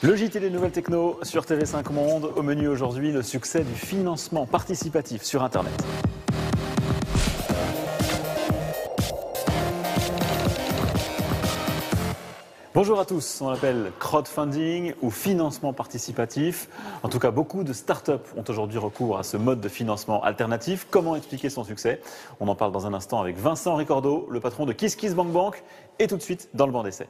Le JT des nouvelles techno sur TV5 Monde. Au menu aujourd'hui, le succès du financement participatif sur Internet. Bonjour à tous, on l'appelle crowdfunding ou financement participatif. En tout cas, beaucoup de startups ont aujourd'hui recours à ce mode de financement alternatif. Comment expliquer son succès? On en parle dans un instant avec Vincent Ricordeau, le patron de KissKissBankBank, et tout de suite dans le banc d'essai.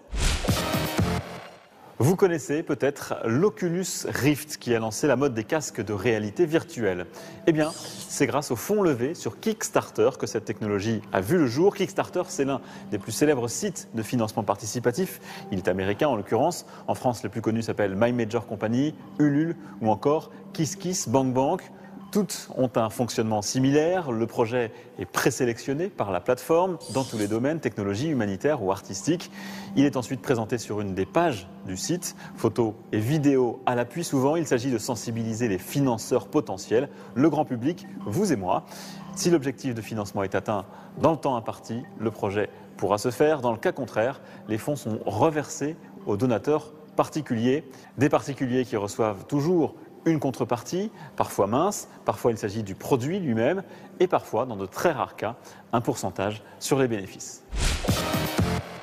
Vous connaissez peut-être l'Oculus Rift qui a lancé la mode des casques de réalité virtuelle. Eh bien, c'est grâce au fonds levé sur Kickstarter que cette technologie a vu le jour. Kickstarter, c'est l'un des plus célèbres sites de financement participatif. Il est américain en l'occurrence. En France, les plus connus s'appellent My Major Company, Ulule ou encore KissKissBankBank. Toutes ont un fonctionnement similaire. Le projet est présélectionné par la plateforme dans tous les domaines, technologie, humanitaire ou artistique. Il est ensuite présenté sur une des pages du site, photos et vidéos à l'appui. Souvent, il s'agit de sensibiliser les financeurs potentiels, le grand public, vous et moi. Si l'objectif de financement est atteint dans le temps imparti, le projet pourra se faire. Dans le cas contraire, les fonds sont reversés aux donateurs particuliers. Des particuliers qui reçoivent toujours une contrepartie, parfois mince, parfois il s'agit du produit lui-même et parfois, dans de très rares cas, un pourcentage sur les bénéfices.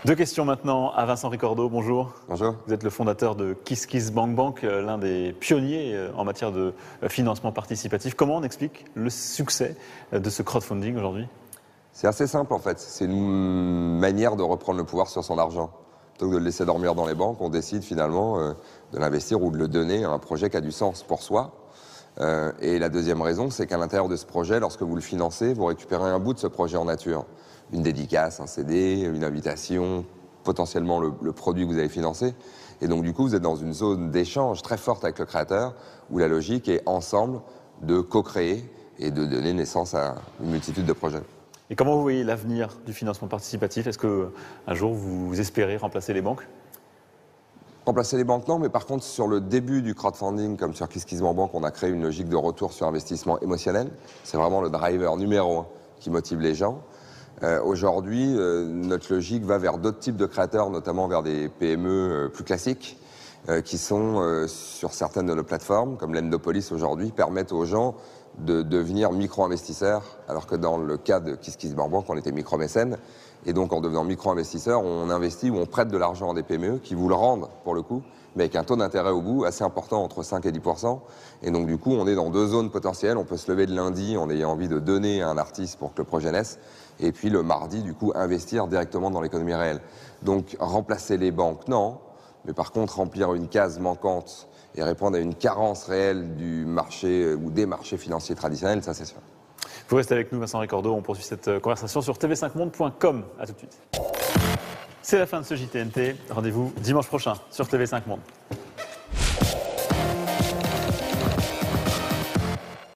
Deux questions maintenant à Vincent Ricordeau. Bonjour. Bonjour. Vous êtes le fondateur de KissKissBankBank, l'un des pionniers en matière de financement participatif. Comment on explique le succès de ce crowdfunding aujourd'hui? C'est assez simple en fait. C'est une manière de reprendre le pouvoir sur son argent. Plutôt que de le laisser dormir dans les banques, on décide finalement de l'investir ou de le donner à un projet qui a du sens pour soi. Et la deuxième raison, c'est qu'à l'intérieur de ce projet, lorsque vous le financez, vous récupérez un bout de ce projet en nature. Une dédicace, un CD, une invitation, potentiellement le produit que vous avez financé. Et donc du coup, vous êtes dans une zone d'échange très forte avec le créateur, où la logique est ensemble de co-créer et de donner naissance à une multitude de projets. Et comment vous voyez l'avenir du financement participatif? Est-ce qu'un jour vous espérez remplacer les banques? Remplacer les banques, non, mais par contre, sur le début du crowdfunding, comme sur KissKissBankBank, on a créé une logique de retour sur investissement émotionnel. C'est vraiment le driver numéro 1 qui motive les gens. Aujourd'hui, notre logique va vers d'autres types de créateurs, notamment vers des PME plus classiques, qui sont sur certaines de nos plateformes, comme l'Endopolis aujourd'hui, permettent aux gens de devenir micro-investisseurs, alors que dans le cas de KissKissBankBank, on était micro-mécène. Et donc, en devenant micro-investisseur, on investit ou on prête de l'argent à des PME qui vous le rendent, pour le coup, mais avec un taux d'intérêt au bout assez important, entre 5 et 10%. Et donc, du coup, on est dans deux zones potentielles. On peut se lever le lundi en ayant envie de donner à un artiste pour que le projet naisse. Et puis, le mardi, du coup, investir directement dans l'économie réelle. Donc, remplacer les banques, non. Mais par contre, remplir une case manquante et répondre à une carence réelle du marché ou des marchés financiers traditionnels, ça, c'est sûr. Vous restez avec nous, Vincent Ricordeau. On poursuit cette conversation sur tv5monde.com. À tout de suite. C'est la fin de ce JTNT. Rendez-vous dimanche prochain sur TV5 Monde.